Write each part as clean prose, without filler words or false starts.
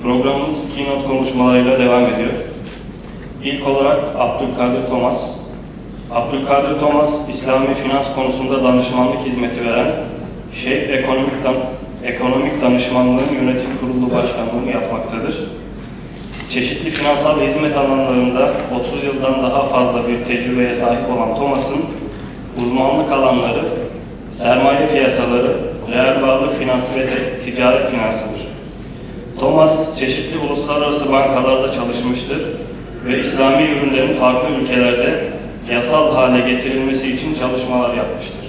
Programımız Keynote konuşmalarıyla devam ediyor. İlk olarak Abdülkader Thomas. Abdülkader Thomas, İslami finans konusunda danışmanlık hizmeti veren Ekonomik Danışmanlığın Yönetim Kurulu Başkanlığını yapmaktadır. Çeşitli finansal hizmet alanlarında 30 yıldan daha fazla bir tecrübeye sahip olan Thomas'ın uzmanlık alanları sermaye piyasaları, reel varlık finansı ve ticaret finansıdır. Thomas, çeşitli uluslararası bankalarda çalışmıştır ve İslami ürünlerin farklı ülkelerde yasal hale getirilmesi için çalışmalar yapmıştır.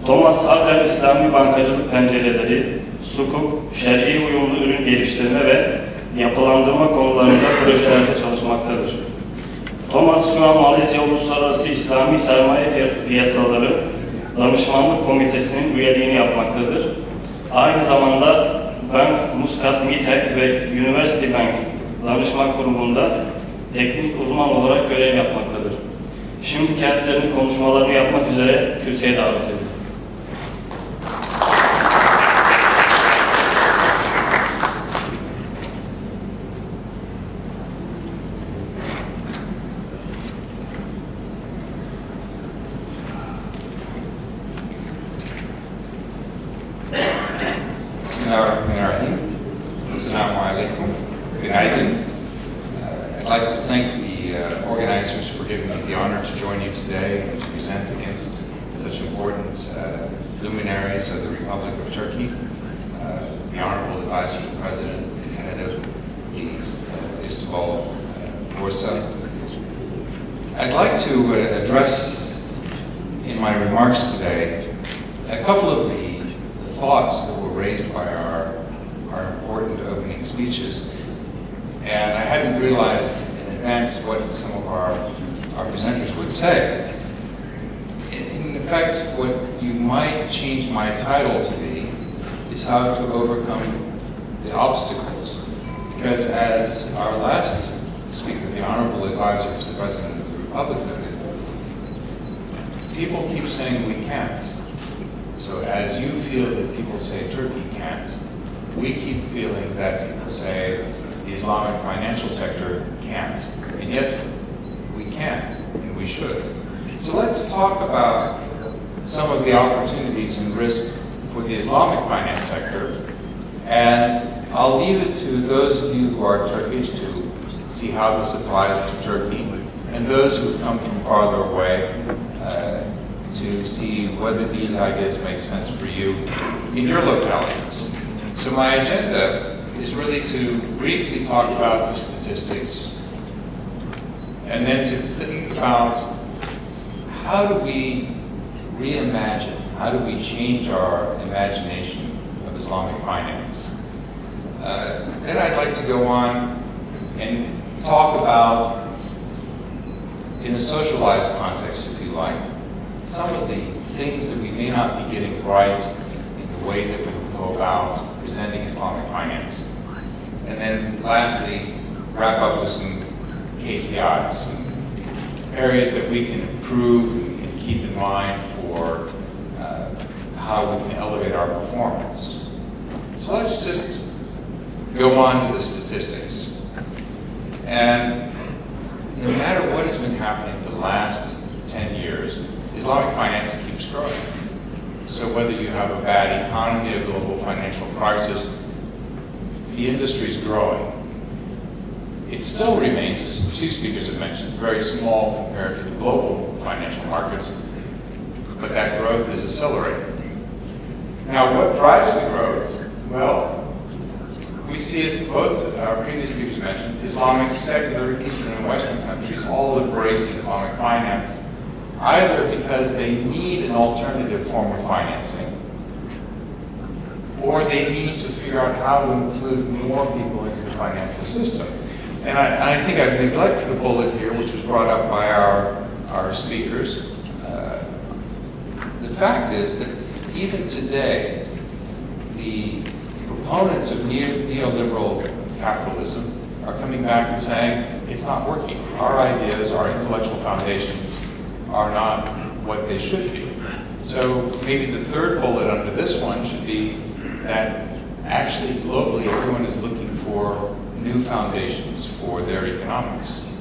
Thomas, halen İslami bankacılık pencereleri, sukuk, şer'i uyumlu ürün geliştirme ve yapılandırma konularında projelerde çalışmaktadır. Thomas, şu an Malezya Uluslararası İslami Sermaye Piyasaları Danışmanlık Komitesi'nin üyeliğini yapmaktadır. Aynı zamanda Bank Muscat Mithaq ve University Bank Danışman Kurulu'nda teknik uzman olarak görev yapmaktadır. Şimdi kendilerinin konuşmalarını yapmak üzere kürsüye davet ediyorum. Bismillahirrahmanirrahim. Assalamu alaikum. Günaydın. I'd like to thank the organizers for giving me the honor to join you today and to present against such important luminaries of the Republic of Turkey, the Honorable Advisor to the President, head of the Istanbul Borsa. I'd like to address in my remarks today a couple of the thoughts that were raised by our important opening speeches, and I hadn't realized in advance what some of our presenters would say. In fact, what you might change my title to be is how to overcome the obstacles, because as our last speaker, the Honorable Advisor to the President of the Republic, noted, people keep saying we can't. So as you feel that people say Turkey can't, we keep feeling that people say the Islamic financial sector can't, and yet we can, and we should. So let's talk about some of the opportunities and risks for the Islamic finance sector, and I'll leave it to those of you who are Turkish to see how this applies to Turkey, and those who have come from farther away to see whether these ideas make sense for you in your localities. So my agenda is really to briefly talk about the statistics and then to think about how do we reimagine, how do we change our imagination of Islamic finance. Then I'd like to go on and talk about, in a socialized context if you like, some of the things that we may not be getting right in the way that we go about presenting Islamic finance. And then lastly, wrap up with some KPIs, some areas that we can improve and keep in mind for how we can elevate our performance. So let's just go on to the statistics. And no matter what has been happening the last 10 years, Islamic finance keeps growing. So whether you have a bad economy, a global financial crisis, the industry is growing. It still remains, as two speakers have mentioned, very small compared to the global financial markets, but that growth is accelerating. Now, what drives the growth? Well, we see, as both our previous speakers mentioned, Islamic secular Eastern and Western countries all embracing Islamic finance, either because they need an alternative form of financing, or they need to figure out how to include more people into the financial system. And I think I've neglected a bullet here, which was brought up by our speakers. The fact is that even today, the proponents of neoliberal capitalism are coming back and saying, it's not working. Our ideas, our intellectual foundations are not what they should be. So maybe the third bullet under this one should be that actually globally everyone is looking for new foundations for their economics.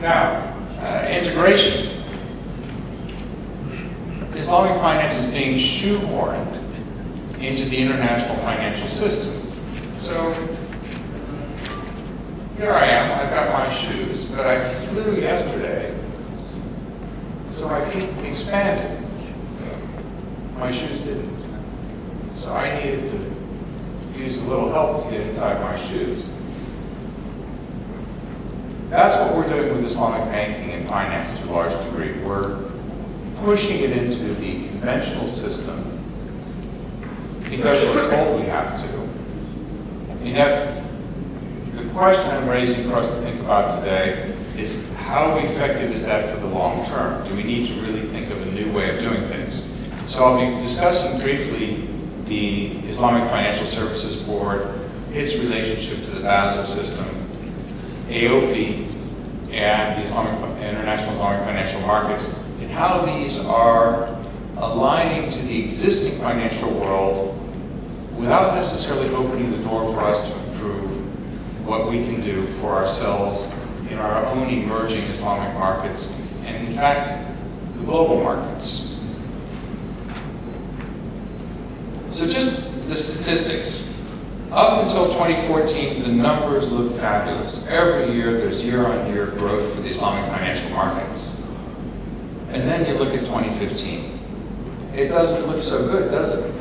Now, integration. Islamic finance is being shoehorned into the international financial system. So here I am, I've got my shoes, but I flew yesterday, so my feet expanded. My shoes didn't. So I needed to use a little help to get inside my shoes. That's what we're doing with Islamic banking and finance to a large degree. We're pushing it into the conventional system because we're told we have to. And yet, the question I'm raising for us to think about today is how effective is that for the long term? Do we need to really think of a new way of doing things? So I'll be discussing briefly the Islamic Financial Services Board, its relationship to the Basel system, AOFI, and the International Islamic Financial Markets, and how these are aligning to the existing financial world without necessarily opening the door for us to improve what we can do for ourselves in our own emerging Islamic markets, and in fact, the global markets. So just the statistics. Up until 2014, the numbers look fabulous. Every year, there's year-on-year growth for the Islamic financial markets. And then you look at 2015. It doesn't look so good, does it?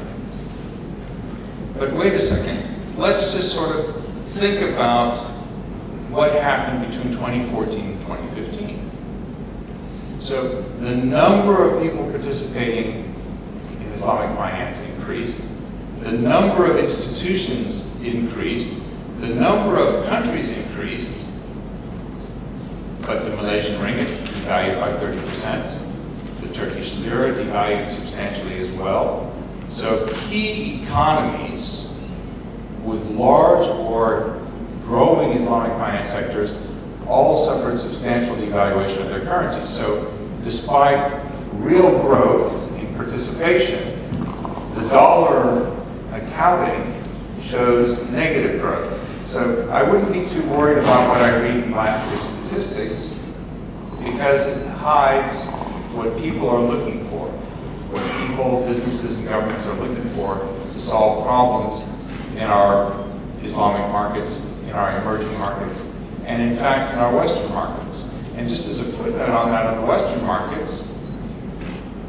But wait a second. Let's just sort of think about what happened between 2014 and 2015. So the number of people participating in Islamic finance increased. The number of institutions increased. The number of countries increased. But the Malaysian ringgit devalued by 30%. The Turkish lira devalued substantially as well. So key economies with large or growing Islamic finance sectors all suffered substantial devaluation of their currencies. So despite real growth in participation, the dollar accounting shows negative growth. So I wouldn't be too worried about what I read in last year's statistics because it hides what people are looking for, what people, businesses, and governments are looking for to solve problems in our Islamic markets, in our emerging markets, and in fact in our Western markets. And just as a footnote on that, on the Western markets,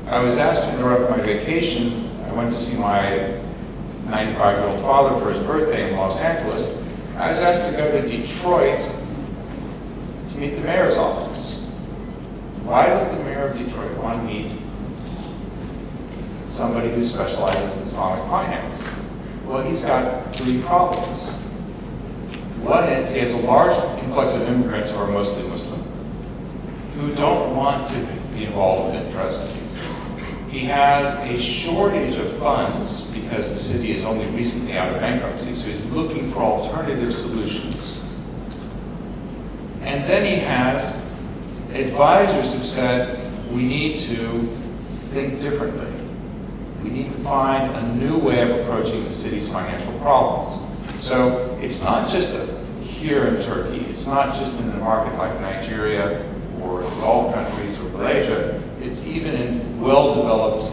I was asked to interrupt my vacation. I went to see my 95-year-old father for his birthday in Los Angeles. I was asked to go to Detroit to meet the mayor's office. Why does the mayor of Detroit want to meet somebody who specializes in Islamic finance? Well, he's got three problems. One is he has a large influx of immigrants who are mostly Muslim, who don't want to be involved with interest. He has a shortage of funds because the city is only recently out of bankruptcy, so he's looking for alternative solutions. And then he has advisors who've said, we need to think differently. We need to find a new way of approaching the city's financial problems. So it's not just here in Turkey, it's not just in a market like Nigeria or the Gulf countries or Malaysia, it's even in well-developed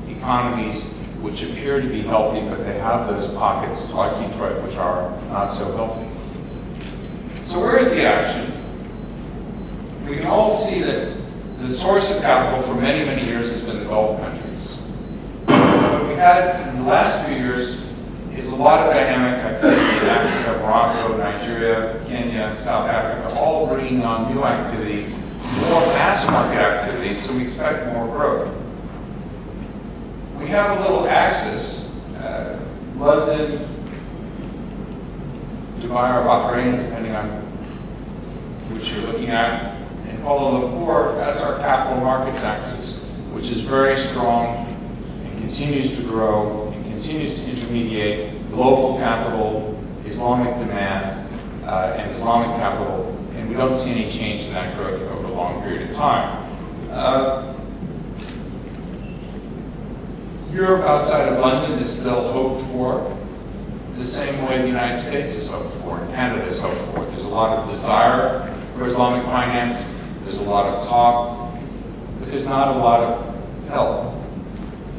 economies which appear to be healthy, but they have those pockets like Detroit which are not so healthy. So where is the action? We can all see that the source of capital for many, many years has been the Gulf countries. What we've had in the last few years is a lot of dynamic activity in Africa, Morocco, Nigeria, Kenya, South Africa, all bringing on new activities, more mass market activities, so we expect more growth. We have a little axis, London, Dubai or Bahrain, depending on which you're looking at, and Kuala Lumpur, that's our capital markets axis, which is very strong and continues to grow and continues to intermediate global capital, Islamic demand, and Islamic capital, and we don't see any change in that growth over a long period of time. Europe outside of London is still hoped for. the same way the United States is hoped for and Canada is hoped for. There's a lot of desire for Islamic finance, there's a lot of talk, but there's not a lot of help.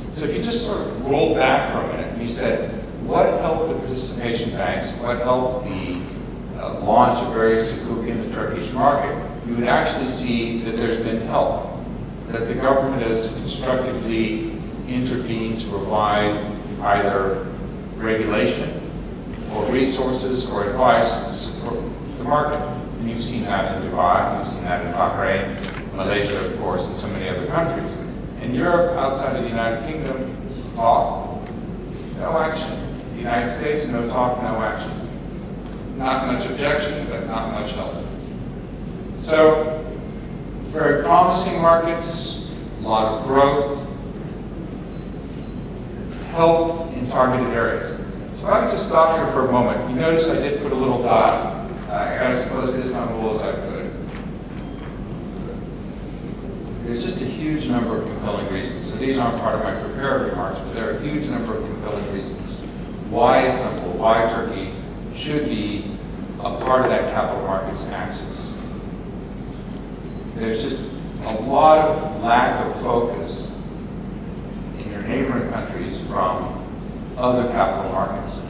So if you just sort of roll back for a minute and you said, what helped the participation banks, what helped the launch of various sukuk in the Turkish market, you would actually see that there's been help, that the government has constructively intervened to provide either regulation or resources or advice to support the market. And you've seen that in Dubai, you've seen that in Bahrain, Malaysia, of course, and so many other countries. In Europe, outside of the United Kingdom, talk, no action. The United States, no talk, no action. Not much objection, but not much help. So, very promising markets, a lot of growth, help in targeted areas. So if I could just stop here for a moment. You notice I did put a little dot. I got as close to Istanbul as I could. There's just a huge number of compelling reasons. So these aren't part of my prepared remarks, but there are a huge number of compelling reasons why Istanbul, why Turkey should be a part of that capital markets axis. There's just a lot of lack of focus in your neighboring countries from other capital markets.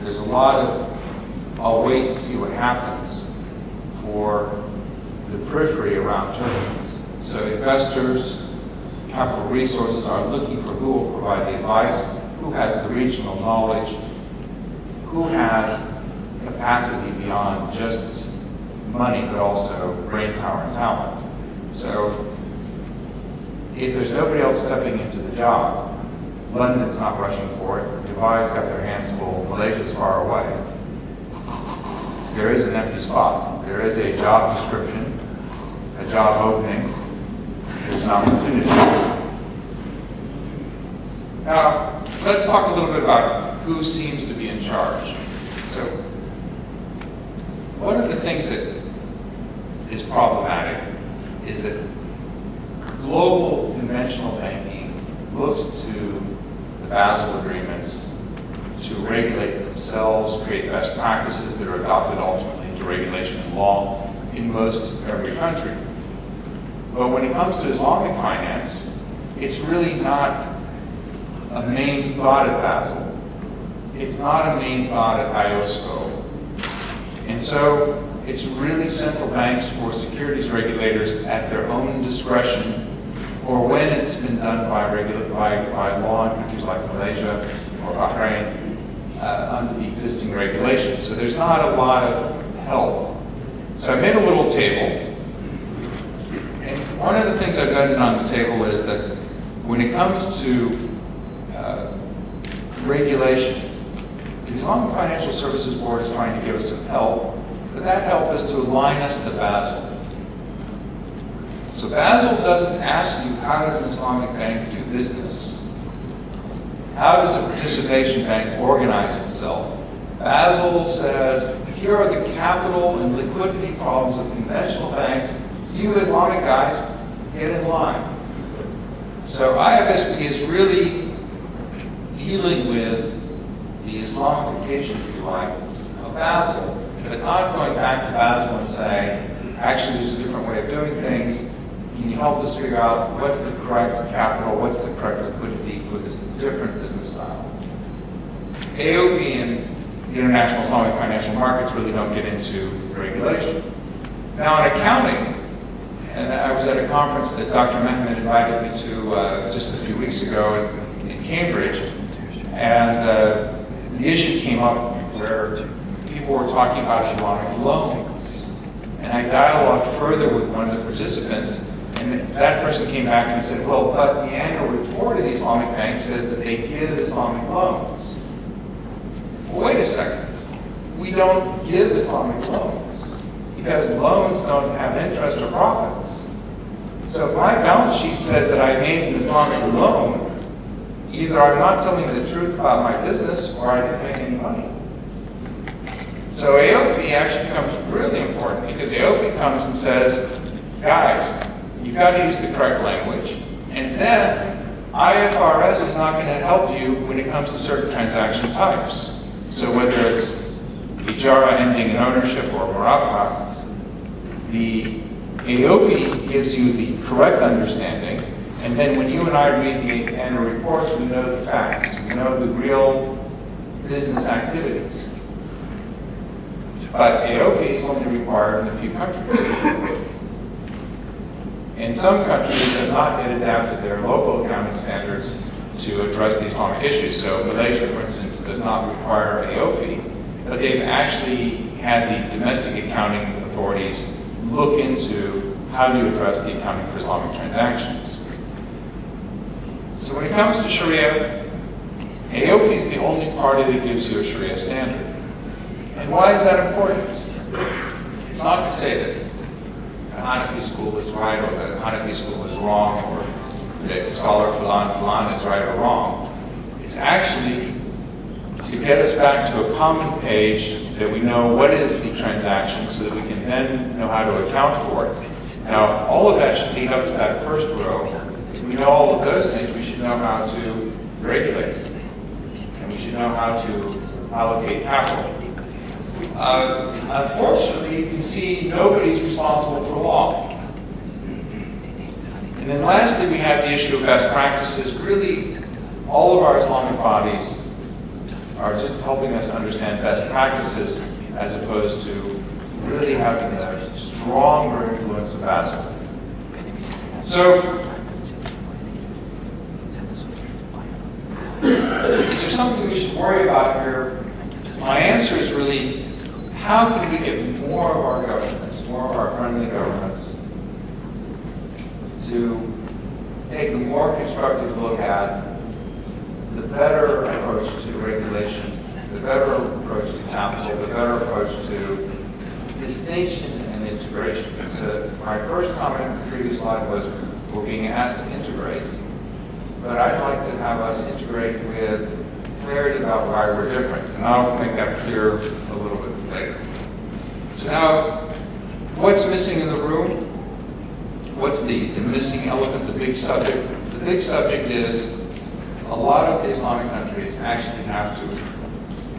There's a lot of, I'll wait to see what happens for the periphery around Turkey. So investors, capital resources are looking for who will provide the advice, who has the regional knowledge, who has capacity beyond just money, but also brain power and talent. So if there's nobody else stepping into the job, London's not rushing for it, Dubai's got their hands full, Malaysia's far away, there is an empty spot. There is a job description, a job opening, there's an opportunity. Now, let's talk a little bit about who seems to be in charge. So, one of the things that is problematic is that global conventional banking looks to the Basel agreements to regulate themselves, create best practices that are adopted ultimately into regulation and law in most every country. But when it comes to Islamic finance, it's really not a main thought at Basel. It's not a main thought at IOSCO. And so it's really central banks or securities regulators at their own discretion, or when it's been done by law in countries like Malaysia or Bahrain under the existing regulations. So there's not a lot of help. So I made a little table. And one of the things I've got on the table is that when it comes to regulation, the Islamic Financial Services Board is trying to give us some help, but that help is to align us to Basel. So Basel doesn't ask you, how does an Islamic bank do business? How does a participation bank organize itself? Basel says, here are the capital and liquidity problems of conventional banks. You Islamic guys, get in line. So IFSB is really dealing with the Islamification, if you like, of Basel, but not going back to Basel and saying, actually there's a different way of doing things. Can you help us figure out what's the correct capital, what's the correct liquidity for this different business style? AOV and the international Islamic financial markets really don't get into regulation. Now in accounting, and I was at a conference that Dr. Mehmet invited me to just a few weeks ago in Cambridge, and the issue came up where people were talking about Islamic loans. And I dialogued further with one of the participants, and that person came back and said, well, but the annual report of the Islamic Bank says that they give Islamic loans. Well, wait a second. We don't give Islamic loans because loans don't have interest or profits. So if my balance sheet says that I made an Islamic loan, either I'm not telling the truth about my business or I didn't make any money. So AOP actually becomes really important because AOP comes and says, guys, you've got to use the correct language, and then IFRS is not going to help you when it comes to certain transaction types. So whether it's ijara ending in ownership or murabha, the AOP gives you the correct understanding, and then when you and I read the annual reports, we know the facts, we know the real business activities. But AOP is only required in a few countries. And some countries have not yet adapted their local accounting standards to address the Islamic issues. So Malaysia, for instance, does not require AOP, but they've actually had the domestic accounting authorities look into how do you address the accounting for Islamic transactions. So when it comes to Sharia, AOP is the only party that gives you a Sharia standard. And why is that important? It's not to say that the Hanafi school is right or the Hanafi school is wrong or the scholar Fulan is right or wrong. It's actually to get us back to a common page that we know what is the transaction so that we can then know how to account for it. Now, all of that should lead up to that first row. If we know all of those things, we should know how to regulate. And we should know how to allocate capital. Unfortunately, you can see nobody's responsible for law. And then lastly, we have the issue of best practices. Really, all of our Islamic bodies are just helping us understand best practices as opposed to really having a stronger influence of Basel. So, is there something we should worry about here? My answer is really, how can we get more of our governments, more of our friendly governments, to take a more constructive look at the better approach to regulation, the better approach to capital, the better approach to distinction and integration. So my first comment in the previous slide was we're being asked to integrate, but I'd like to have us integrate with clarity about why we're different, and I'll make that clear a little bit later. So now, what's missing in the room? What's the missing elephant, the big subject? The big subject is a lot of the Islamic countries actually have to,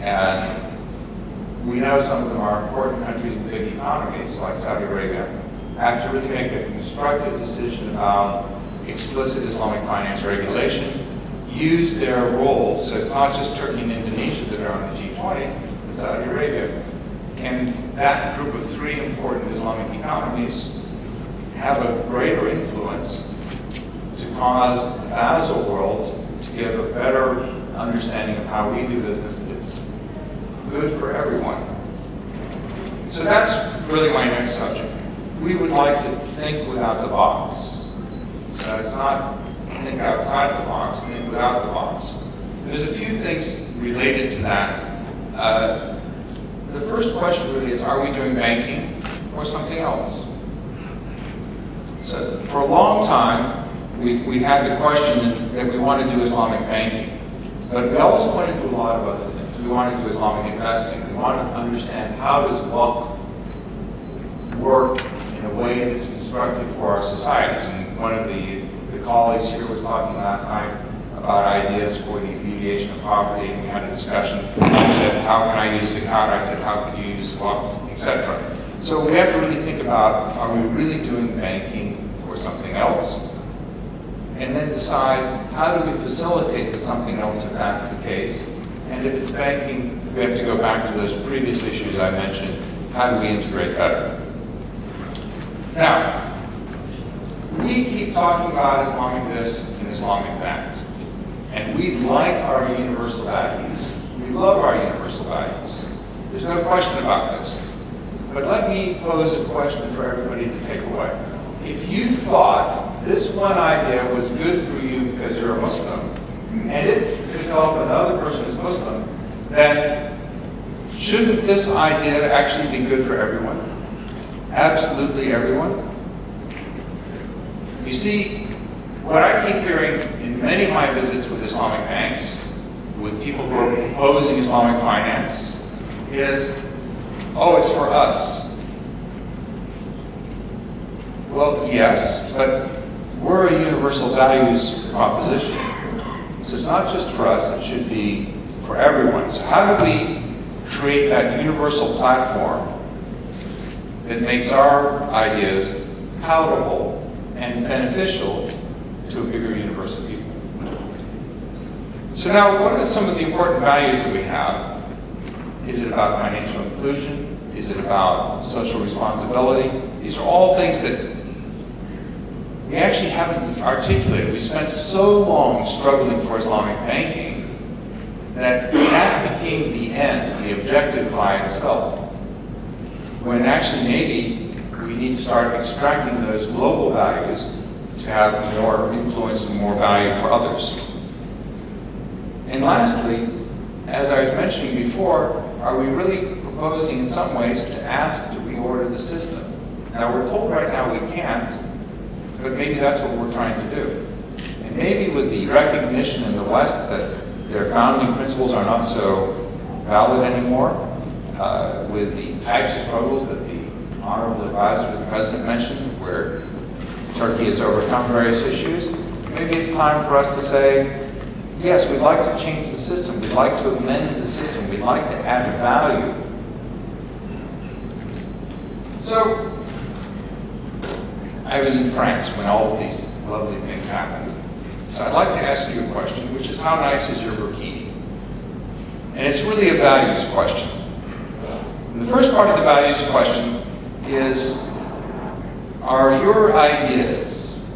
and we know some of them are important countries and big economies like Saudi Arabia, have to really make a constructive decision about explicit Islamic finance regulation, use their roles, so it's not just Turkey and Indonesia that are on the G20, but Saudi Arabia. Can that group of three important Islamic economies have a greater influence to cause the Basel world to give a better understanding of how we do business that's good for everyone? So that's really my next subject. We would like to think without the box. So it's not think outside the box, think without the box. There's a few things related to that. The first question really is, are we doing banking or something else? So for a long time, we had the question that we want to do Islamic banking, but we also want to do a lot of other things. We want to do Islamic investing. We want to understand how does wealth work in a way that's constructive for our societies. And one of the colleagues here was talking last night about ideas for the alleviation of poverty, and we had a discussion. I said, how can I use zakat? I said, how can you use wealth, etc. So we have to really think about, are we really doing banking or something else? And then decide, how do we facilitate the something else if that's the case? And if it's banking, we have to go back to those previous issues I mentioned. How do we integrate better? Now, we keep talking about Islamic this and Islamic that. And we like our universal values. We love our universal values. There's no question about this. But let me pose a question for everybody to take away. If you thought this one idea was good for you because you're a Muslim, and it could help another person who's Muslim, then shouldn't this idea actually be good for everyone? Absolutely everyone? You see, what I keep hearing in many of my visits with Islamic banks, with people who are proposing Islamic finance, is, oh, it's for us. Well, yes, but we're a universal values proposition. So it's not just for us, it should be for everyone. So how do we create that universal platform that makes our ideas palatable and beneficial to a bigger universe of people. So now, what are some of the important values that we have? Is it about financial inclusion? Is it about social responsibility? These are all things that we actually haven't articulated. We spent so long struggling for Islamic banking that became the end, the objective by itself. When actually maybe we need to start extracting those global values to have more influence and more value for others. And lastly, as I was mentioning before, are we really proposing in some ways to ask to reorder the system? Now we're told right now we can't, but maybe that's what we're trying to do. And maybe with the recognition in the West that their founding principles are not so valid anymore, with the types of struggles that the Honorable Advisor to the President mentioned, where Turkey has overcome various issues, maybe it's time for us to say, yes, we'd like to change the system, we'd like to amend the system, we'd like to add value. So, I was in France when all of these lovely things happened. So I'd like to ask you a question, which is, how nice is your burkini? And it's really a values question. And the first part of the values question is, are your ideas,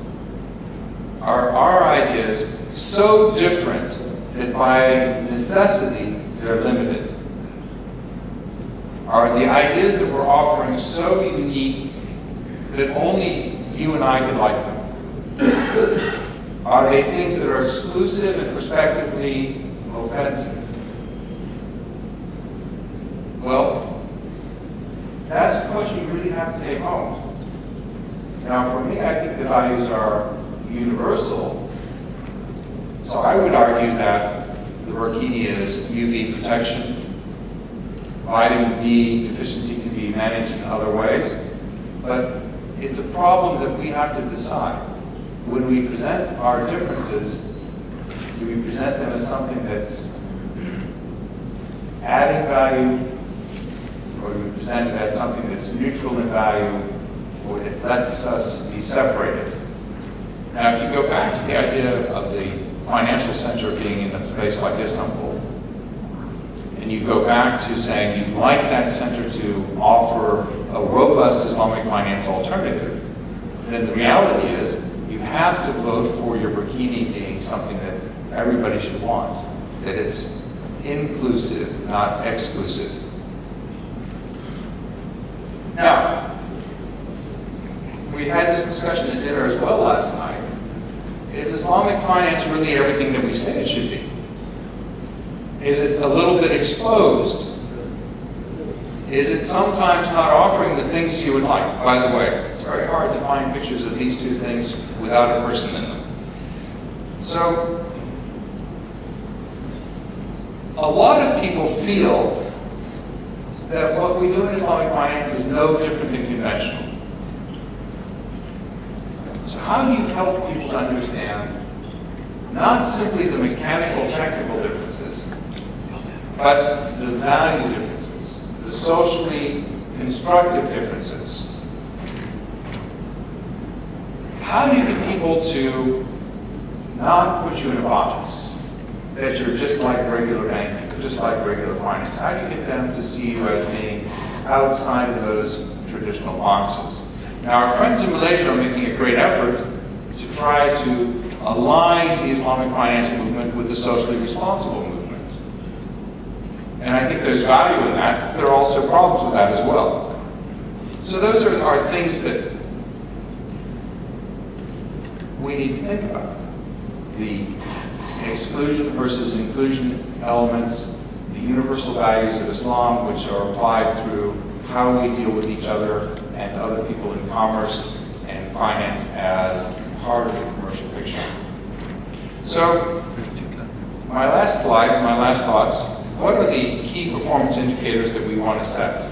are our ideas so different that by necessity they're limited? Are the ideas that we're offering so unique that only you and I could like them? Are they things that are exclusive and prospectively offensive? Well, that's a question you really have to take home. Now, for me, I think the values are universal. So I would argue that the burkini is UV protection. Vitamin D deficiency can be managed in other ways. But it's a problem that we have to decide. When we present our differences, do we present them as something that's adding value, or do we present it as something that's neutral in value, or that lets us be separated? Now, if you go back to the idea of the financial center being in a place like Istanbul, and you go back to saying you'd like that center to offer a robust Islamic finance alternative, then the reality is you have to vote for your burkini being something that everybody should want, that it's inclusive, not exclusive. Now, we had this discussion at dinner as well last night. Is Islamic finance really everything that we say it should be? Is it a little bit exposed? Is it sometimes not offering the things you would like? By the way, it's very hard to find pictures of these two things without a person in them. So, a lot of people feel that what we do in Islamic finance is no different than conventional. So how do you help people to understand not simply the mechanical, technical differences, but the value differences, the socially constructive differences? How do you get people to not put you in a box, that you're just like regular banking, just like regular finance? How do you get them to see you as being outside of those traditional boxes? Now, our friends in Malaysia are making a great effort to try to align the Islamic finance movement with the socially responsible movement. And I think there's value in that. There are also problems with that as well. So those are things that we need to think about. The exclusion versus inclusion elements, the universal values of Islam, which are applied through how we deal with each other and other people in commerce and finance as part of the commercial picture. So, my last slide, my last thoughts, what are the key performance indicators that we want to set?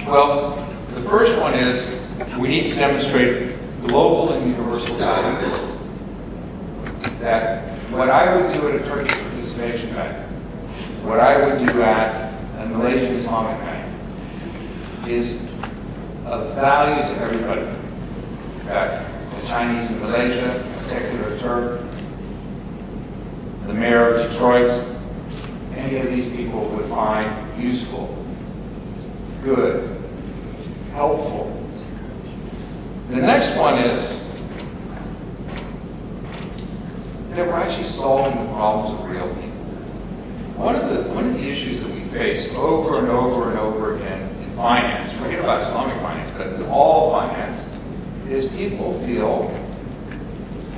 Well, the first one is we need to demonstrate global and universal values. That what I would do at a Turkish participation bank, what I would do at Malaysian Islamic Bank is of value to everybody. That the Chinese in Malaysia, a secular Turk, the mayor of Detroit, any of these people would find useful, good, helpful. The next one is that we're actually solving the problems of real people. One of the issues that we face over and over and over again in finance, forget about Islamic finance, but in all finance, is people feel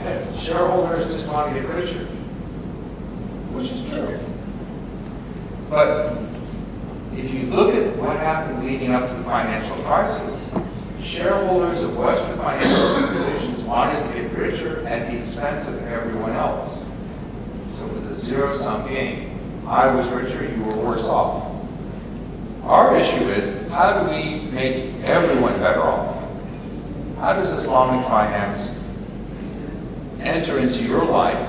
that shareholders just want to get richer, which is true. But if you look at what happened leading up to the financial crisis, shareholders of Western financial institutions wanted to get richer at the expense of everyone else. So it was a zero-sum game. I was richer, you were worse off. Our issue is, how do we make everyone better off? How does Islamic finance enter into your life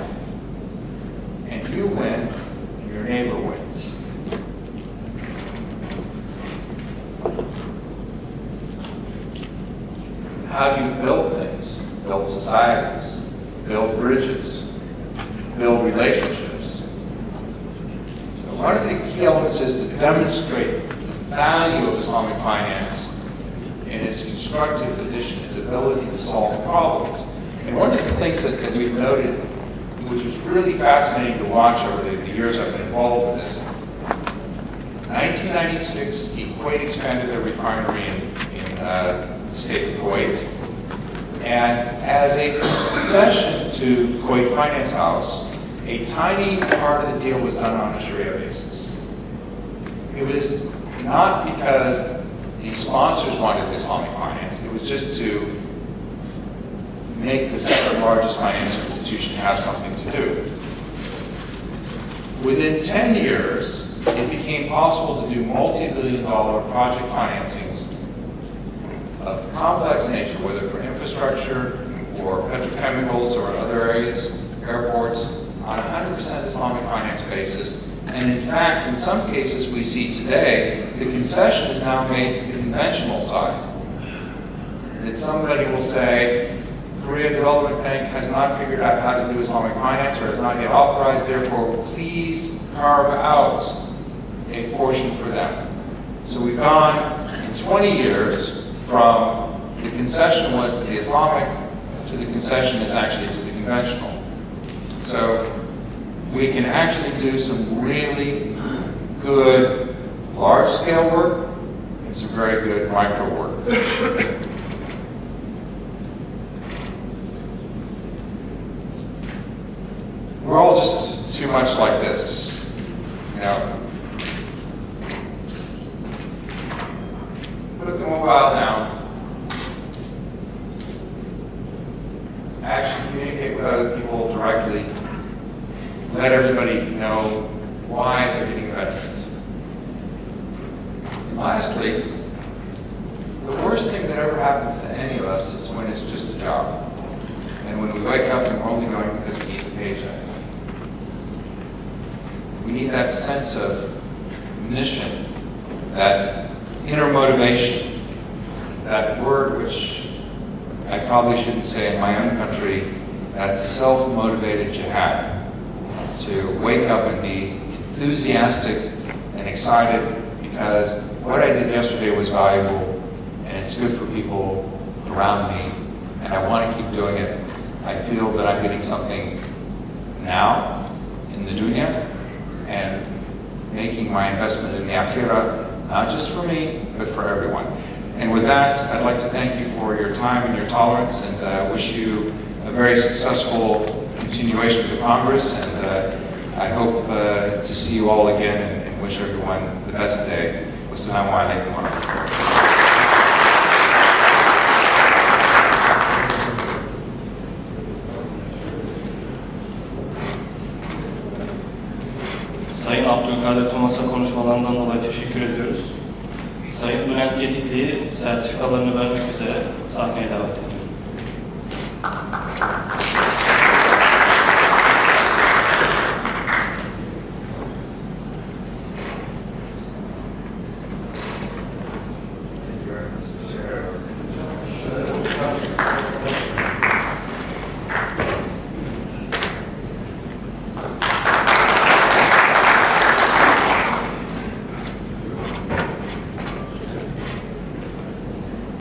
and you win and your neighbor wins? How do you build things, build societies, build bridges, build relationships? So one of the key elements is to demonstrate the value of Islamic finance in its constructive addition, its ability to solve problems. And one of the things that we've noted, which was really fascinating to watch over the years I've been involved with this, 1996, Kuwait expanded their refinery in the state of Kuwait. And as a concession to Kuwait Finance House, a tiny part of the deal was done on a Sharia basis. It was not because the sponsors wanted Islamic finance, it was just to make the second largest financial institution have something to do. Within 10 years, it became possible to do multi-billion-dollar project financings of complex nature, whether for infrastructure or petrochemicals or other areas, airports, on a 100% Islamic finance basis. And in fact, in some cases we see today, the concession is now made to the conventional side. That somebody will say, Korea Development Bank has not figured out how to do Islamic finance or has not yet authorized, therefore please carve out a portion for them. So we've gone in 20 years from the concession was to the Islamic to the concession is actually to the conventional. So we can actually do some really good large-scale work and some very good micro work. We're all just too much like this, you know. Put the mobile down. Actually communicate with other people directly. Let everybody know why they're getting benefits. And lastly, the worst thing that ever happens to any of us is when it's just a job. And when we wake up and we're only going because we need the paycheck. We need that sense of mission, that inner motivation, that word which I probably shouldn't say in my own country, that self-motivated jihad. To wake up and be enthusiastic and excited because what I did yesterday was valuable and it's good for people around me and I want to keep doing it. I feel that I'm getting something now in the dunya and making my investment in the akhirah, not just for me, but for everyone. And with that, I'd like to thank you for your time and your tolerance and wish you a very successful continuation of the Congress, and I hope to see you all again and wish everyone the best day. Wassalamu alaikum wa rahmatullah. Sayın Abdülkader Thomas'a konuşmalarından dolayı teşekkür ediyoruz. Sayın Bülent Gedikli'yi sertifikalarını vermek üzere sahneye davet ediyoruz.